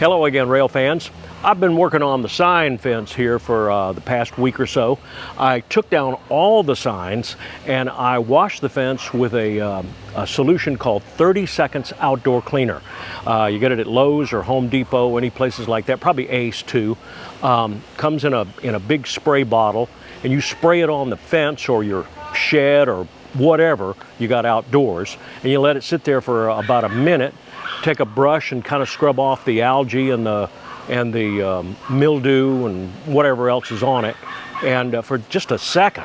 Hello again, rail fans. I've been working on the sign fence here for the past week or so. I took down all the signs and I washed the fence with a solution called 30 Seconds Outdoor Cleaner. You get it at Lowe's or Home Depot, any places like that, probably Ace too. Comes in a big spray bottle, and you spray it on the fence or your shed or whatever you got outdoors, and you let it sit there for about a minute. Take a brush and kind of scrub off the algae and the mildew and whatever else is on it, and for just a second,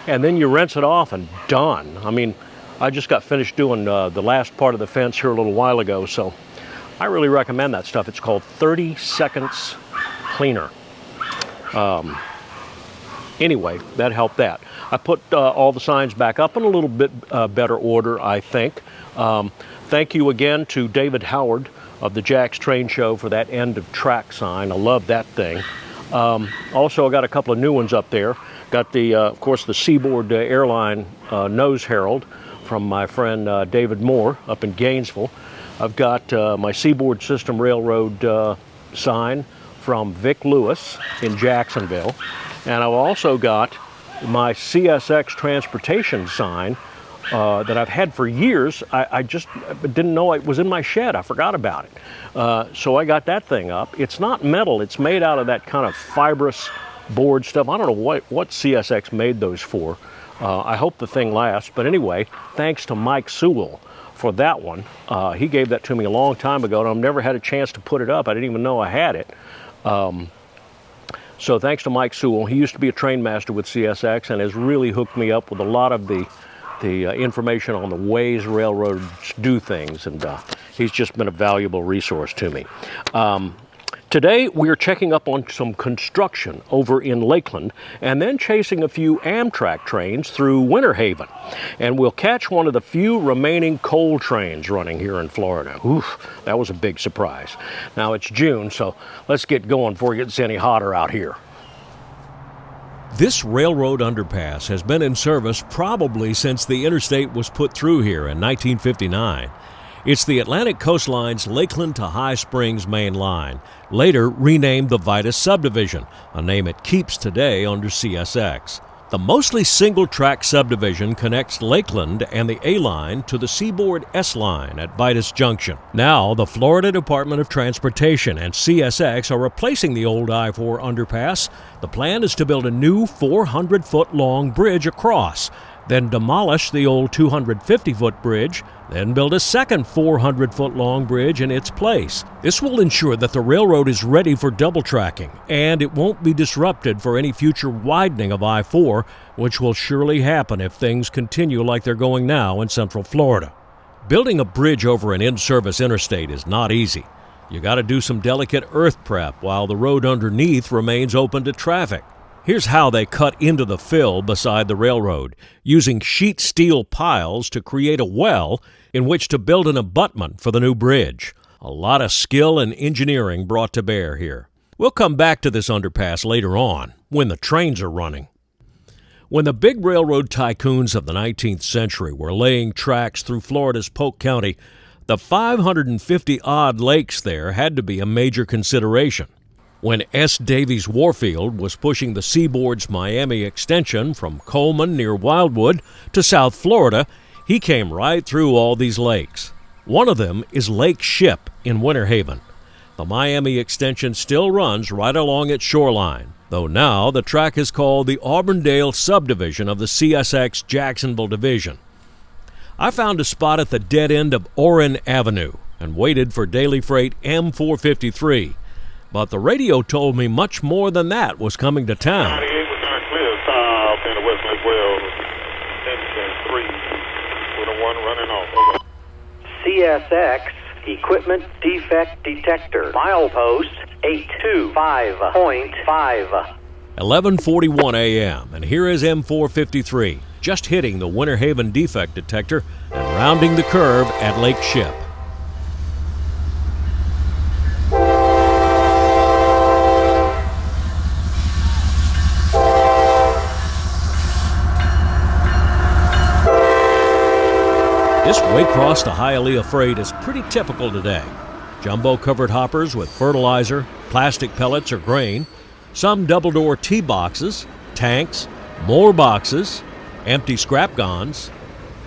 and then you rinse it off and done. I mean, I just got finished doing the last part of the fence here a little while ago, so I really recommend that stuff. It's called 30 Seconds Cleaner. Anyway, that helped that. I put all the signs back up in a little bit better order, I think. Thank you again to David Howard of the Jack's Train Show for that end of track sign. I love that thing. Also, I got a couple of new ones up there. Got the, of course, the Seaboard Airline Nose Herald from my friend David Moore up in Gainesville. I've got my Seaboard System Railroad sign from Vic Lewis in Jacksonville. And I've also got my CSX Transportation sign that I've had for years. I just didn't know it was in my shed. I forgot about it. So I got that thing up. It's not metal. It's made out of that kind of fibrous board stuff. I don't know what CSX made those for. I hope the thing lasts. But anyway, thanks to Mike Sewell for that one. He gave that to me a long time ago, and I've never had a chance to put it up. I didn't even know I had it. So thanks to Mike Sewell. He used to be a train master with CSX and has really hooked me up with a lot of the information on the ways railroads do things, and he's just been a valuable resource to me. Today we're checking up on some construction over in Lakeland and then chasing a few Amtrak trains through Winter Haven. And we'll catch one of the few remaining coal trains running here in Florida. Oof, that was a big surprise. Now it's June, so let's get going before it gets any hotter out here. This railroad underpass has been in service probably since the interstate was put through here in 1959. It's the Atlantic Coastline's Lakeland to High Springs main line, later renamed the Vitis Subdivision, a name it keeps today under CSX. The mostly single-track subdivision connects Lakeland and the A-line to the Seaboard S-line at Vitis Junction. Now, the Florida Department of Transportation and CSX are replacing the old I-4 underpass. The plan is to build a new 400-foot-long bridge across, then demolish the old 250-foot bridge, then build a second 400-foot-long bridge in its place. This will ensure that the railroad is ready for double tracking, and it won't be disrupted for any future widening of I-4, which will surely happen if things continue like they're going now in Central Florida. Building a bridge over an in-service interstate is not easy. You got to do some delicate earth prep while the road underneath remains open to traffic. Here's how they cut into the fill beside the railroad, using sheet steel piles to create a well in which to build an abutment for the new bridge. A lot of skill and engineering brought to bear here. We'll come back to this underpass later on, when the trains are running. When the big railroad tycoons of the 19th century were laying tracks through Florida's Polk County, the 550-odd lakes there had to be a major consideration. When S. Davies Warfield was pushing the Seaboard's Miami extension from Coleman near Wildwood to South Florida, he came right through all these lakes. One of them is Lake Ship in Winter Haven. The Miami extension still runs right along its shoreline, though now the track is called the Auburndale Subdivision of the CSX Jacksonville Division. I found a spot at the dead end of Oren Avenue and waited for daily freight M453. But the radio told me much more than that was coming to town. 98 was not clear, south in the West Lake Wells, 10-3, with a 1 running off. CSX Equipment Defect Detector, milepost 825.5. 11:41 a.m., and here is M453, just hitting the Winter Haven defect detector and rounding the curve at Lake Ship. This Waycross to Hialeah freight is pretty typical today. jumbo covered hoppers with fertilizer, plastic pellets or grain, some double-door tea boxes, tanks, more boxes, empty scrap guns,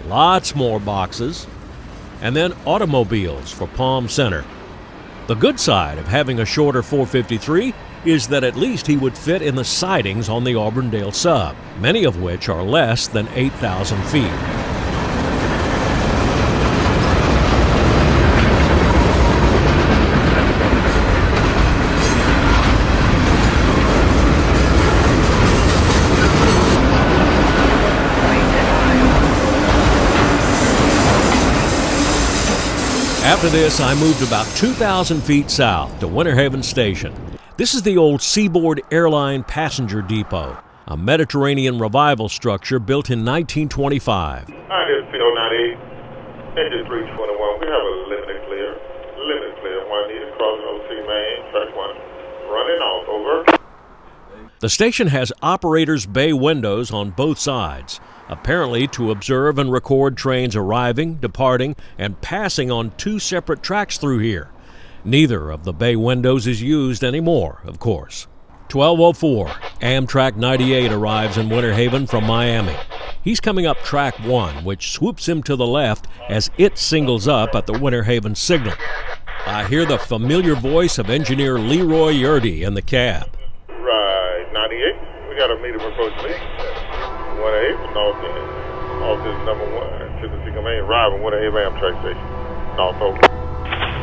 lots more boxes, and then automobiles for Palm Center. The good side of having a shorter 453 is that at least he would fit in the sidings on the Auburndale Sub, many of which are less than 8,000 feet. After this, I moved about 2,000 feet south to Winter Haven Station. This is the old Seaboard Airline Passenger Depot, a Mediterranean revival structure built in 1925. I just feel 98, engine 321. We have a limited clear, one needed crossing OC main, track 1, running off, over. The station has operators' bay windows on both sides, apparently to observe and record trains arriving, departing, and passing on two separate tracks through here. Neither of the bay windows is used anymore, of course. 12:04, Amtrak 98 arrives in Winter Haven from Miami. He's coming up track 1, which swoops him to the left as it singles up at the Winter Haven signal. I hear the familiar voice of engineer Leroy Yurdy in the cab. Right, 98. We got a medium approach me. 1A, north end. Off this number 1 to the single main, arriving Winter Haven Amtrak station. North over.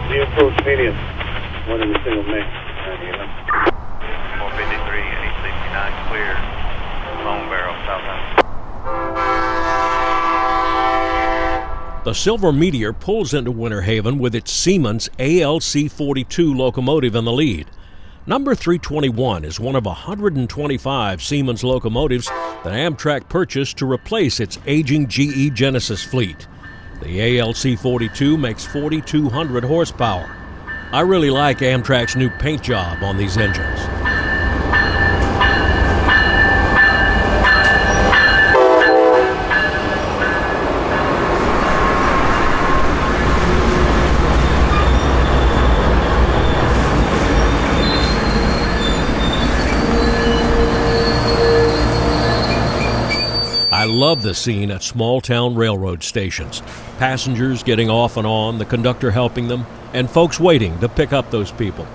The approach medium. One in the single main. 453, 869, clear. Long barrel, southbound. The Silver Meteor pulls into Winter Haven with its Siemens ALC-42 locomotive in the lead. Number 321 is one of 125 Siemens locomotives that Amtrak purchased to replace its aging GE Genesis fleet. The ALC-42 makes 4,200 horsepower. I really like Amtrak's new paint job on these engines. I love the scene at small-town railroad stations. Passengers getting off and on, the conductor helping them, and folks waiting to pick up those people.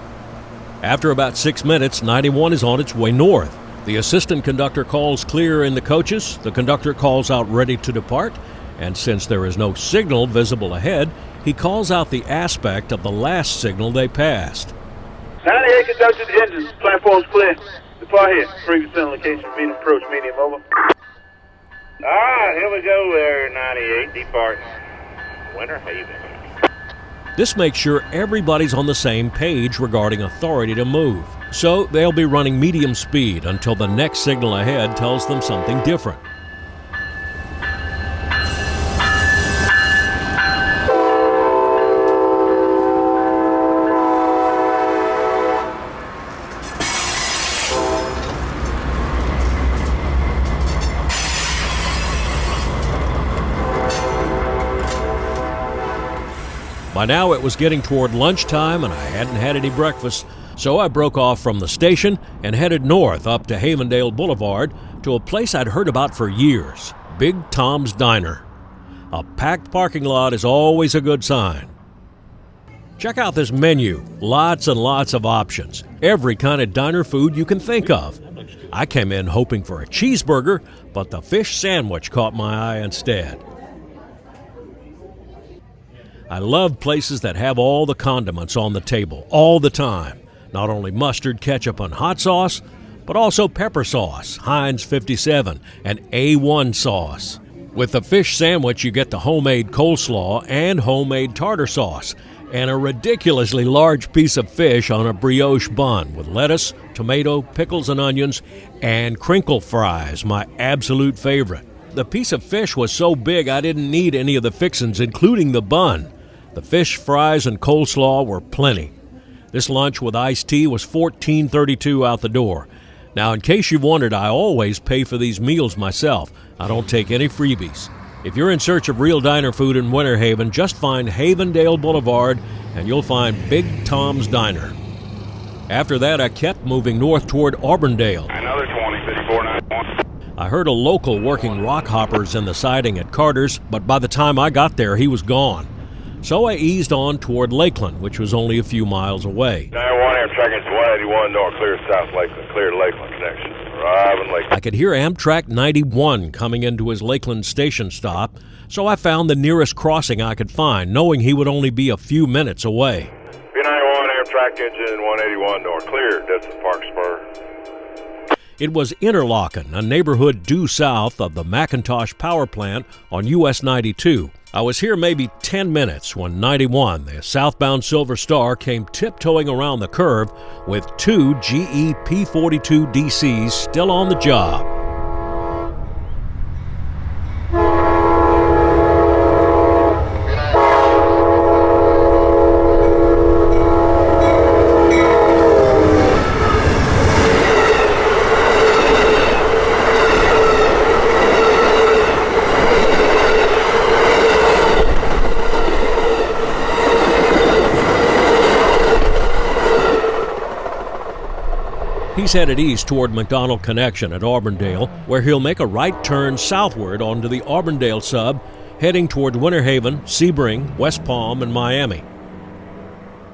After about 6 minutes, 91 is on its way north. The assistant conductor calls clear in the coaches, the conductor calls out ready to depart, and since there is no signal visible ahead, he calls out the aspect of the last signal they passed. 98 conductor, the engines, platform's clear. Depart here. Previous center location, medium approach, medium over. Here we go there, 98, departing Winter Haven. This makes sure everybody's on the same page regarding authority to move. So they'll be running medium speed until the next signal ahead tells them something different. By now it was getting toward lunchtime and I hadn't had any breakfast, so I broke off from the station and headed north up to Havendale Boulevard to a place I'd heard about for years, Big Tom's Diner. A packed parking lot is always a good sign. Check out this menu, lots and lots of options, every kind of diner food you can think of. I came in hoping for a cheeseburger, but the fish sandwich caught my eye instead. I love places that have all the condiments on the table, all the time. Not only mustard, ketchup, and hot sauce, but also pepper sauce, Heinz 57, and A1 sauce. With the fish sandwich, you get the homemade coleslaw and homemade tartar sauce, and a ridiculously large piece of fish on a brioche bun with lettuce, tomato, pickles, and onions, and crinkle fries, my absolute favorite. The piece of fish was so big I didn't need any of the fixings, including the bun. The fish, fries, and coleslaw were plenty. This lunch with iced tea was $14.32 out the door. Now, in case you've wondered, I always pay for these meals myself. I don't take any freebies. If you're in search of real diner food in Winter Haven, just find Havendale Boulevard and you'll find Big Tom's Diner. After that, I kept moving north toward Auburndale. Another 205491. I heard a local working rock hoppers in the siding at Carter's, but by the time I got there, he was gone. So I eased on toward Lakeland, which was only a few miles away. 91 Amtrak into 181 north, clear south Lakeland, clear to Lakeland connection. Arriving Lakeland. I could hear Amtrak 91 coming into his Lakeland station stop, so I found the nearest crossing I could find, knowing he would only be a few minutes away. B91 Amtrak engine 181 north, clear, that's the Park Spur. It was Interlaken, a neighborhood due south of the McIntosh power plant on US 92. I was here maybe 10 minutes when 91, the southbound Silver Star, came tiptoeing around the curve with 2 GE P-42 DCs still on the job. He's headed east toward McDonald Connection at Auburndale, where he'll make a right turn southward onto the Auburndale Sub, heading toward Winter Haven, Sebring, West Palm, and Miami.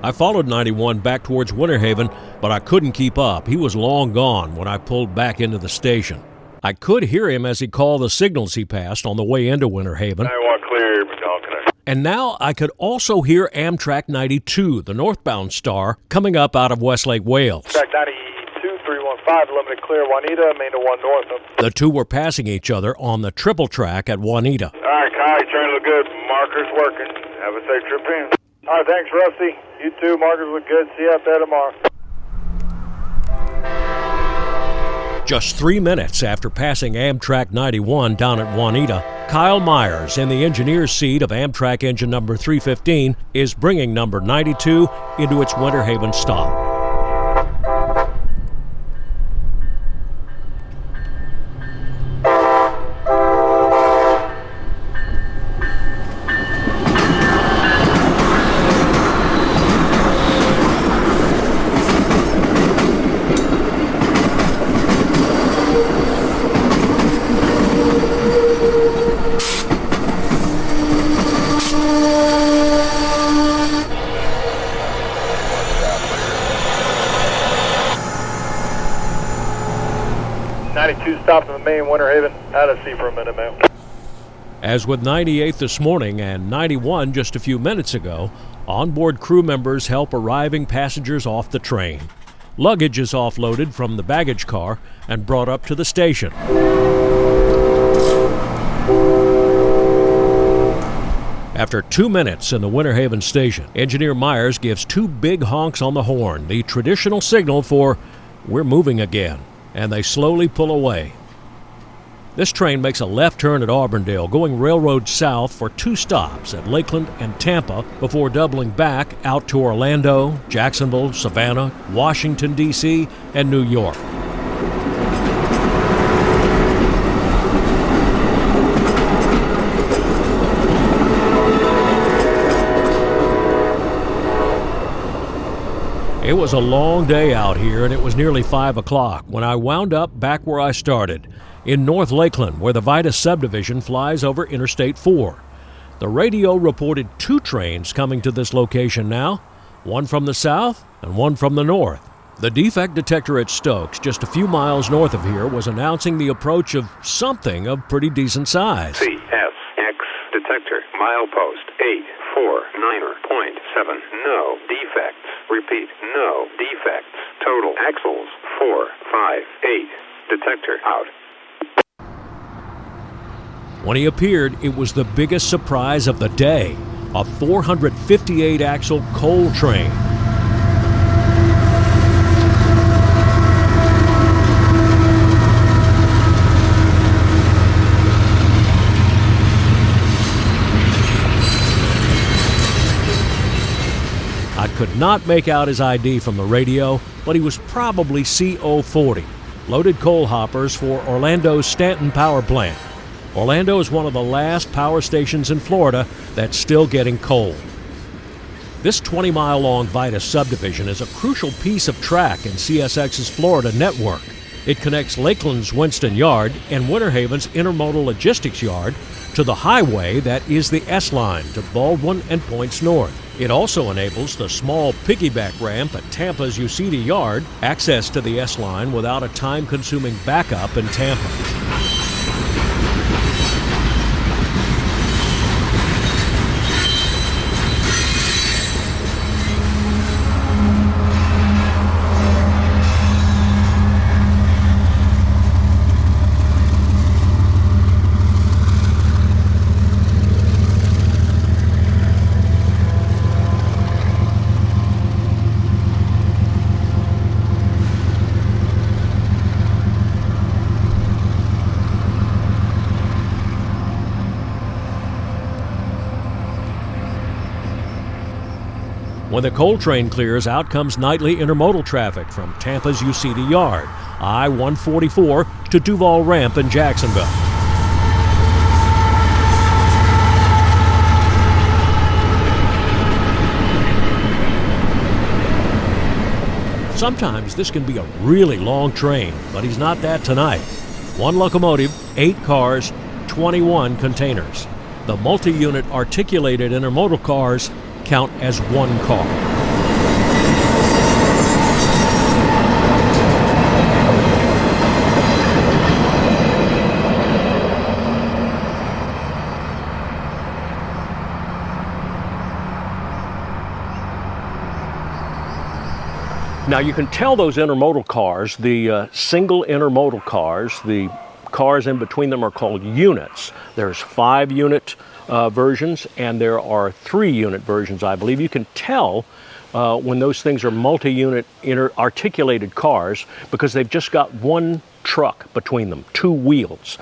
I followed 91 back towards Winter Haven, but I couldn't keep up. He was long gone when I pulled back into the station. I could hear him as he called the signals he passed on the way into Winter Haven. 91 clear, McDonald connection. And now I could also hear Amtrak 92, the northbound star, coming up out of Westlake, Wales. Track 92-315, limited clear, Juanita, main to 1 north. The two were passing each other on the triple track at Juanita. All right, Kyle, your train look good. Markers working. Have a safe trip in. All right, thanks, Rusty. You too, markers look good. See you out there tomorrow. Just 3 minutes after passing Amtrak 91 down at Juanita, Kyle Myers, in the engineer's seat of Amtrak engine number 315, is bringing number 92 into its Winter Haven stop. Stopped in the main Winter Haven. Out of sea for a minute, man. As with 98 this morning and 91 just a few minutes ago, onboard crew members help arriving passengers off the train. Luggage is offloaded from the baggage car and brought up to the station. After 2 minutes in the Winter Haven station, Engineer Myers gives 2 big honks on the horn, the traditional signal for "we're moving again," and they slowly pull away. This train makes a left turn at Auburndale, going railroad south for 2 stops at Lakeland and Tampa before doubling back out to Orlando, Jacksonville, Savannah, Washington, D.C., and New York. It was a long day out here, and it was nearly 5 o'clock when I wound up back where I started, in North Lakeland, where the Vitis subdivision flies over Interstate 4. The radio reported 2 trains coming to this location now, one from the south and one from the north. The defect detector at Stokes, just a few miles north of here, was announcing the approach of something of pretty decent size. CSX detector, milepost 849.7, no defects. Repeat, no defects. Total axles 458. Detector out. When he appeared, it was the biggest surprise of the day, a 458-axle coal train. I could not make out his ID from the radio, but he was probably CO40, loaded coal hoppers for Orlando's Stanton Power Plant. Orlando is one of the last power stations in Florida that's still getting coal. This 20-mile-long Vitis subdivision is a crucial piece of track in CSX's Florida network. It connects Lakeland's Winston Yard and Winter Haven's Intermodal Logistics Yard to the highway that is the S-Line to Baldwin and points north. It also enables the small piggyback ramp at Tampa's Uceda Yard, access to the S-Line without a time-consuming backup in Tampa. When the coal train clears, out comes nightly intermodal traffic from Tampa's Uceda Yard, I-144 to Duval Ramp in Jacksonville. Sometimes this can be a really long train, but he's not that tonight. 1 locomotive, 8 cars, 21 containers. The multi-unit articulated intermodal cars count as 1 car. Now you can tell those intermodal cars, the single intermodal cars, the cars in between them are called units. There's 5-unit versions, and there are 3-unit versions, I believe. You can tell when those things are multi-unit articulated cars because they've just got 1 truck between them, 2 wheels.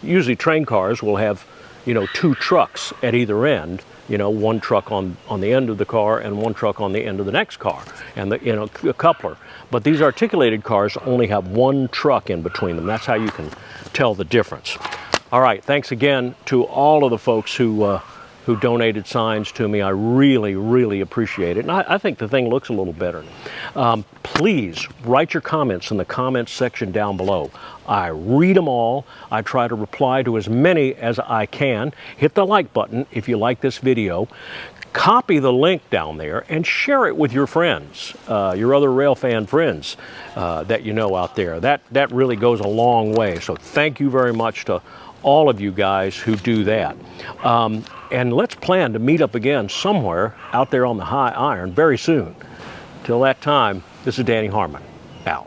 Usually train cars will have, 2 trucks at either end. 1 truck on the end of the car and 1 truck on the end of the next car, and a coupler. But these articulated cars only have 1 truck in between them. That's how you can tell the difference. All right, thanks again to all of the folks who donated signs to me. I really, really appreciate it. And I think the thing looks a little better. Please write your comments in the comments section down below. I read them all. I try to reply to as many as I can. Hit the like button if you like this video. Copy the link down there and share it with your friends, your other Railfan friends that you know out there. That really goes a long way. So thank you very much to all of you guys who do that. And let's plan to meet up again somewhere out there on the high iron very soon. Till that time, this is Danny Harmon, out.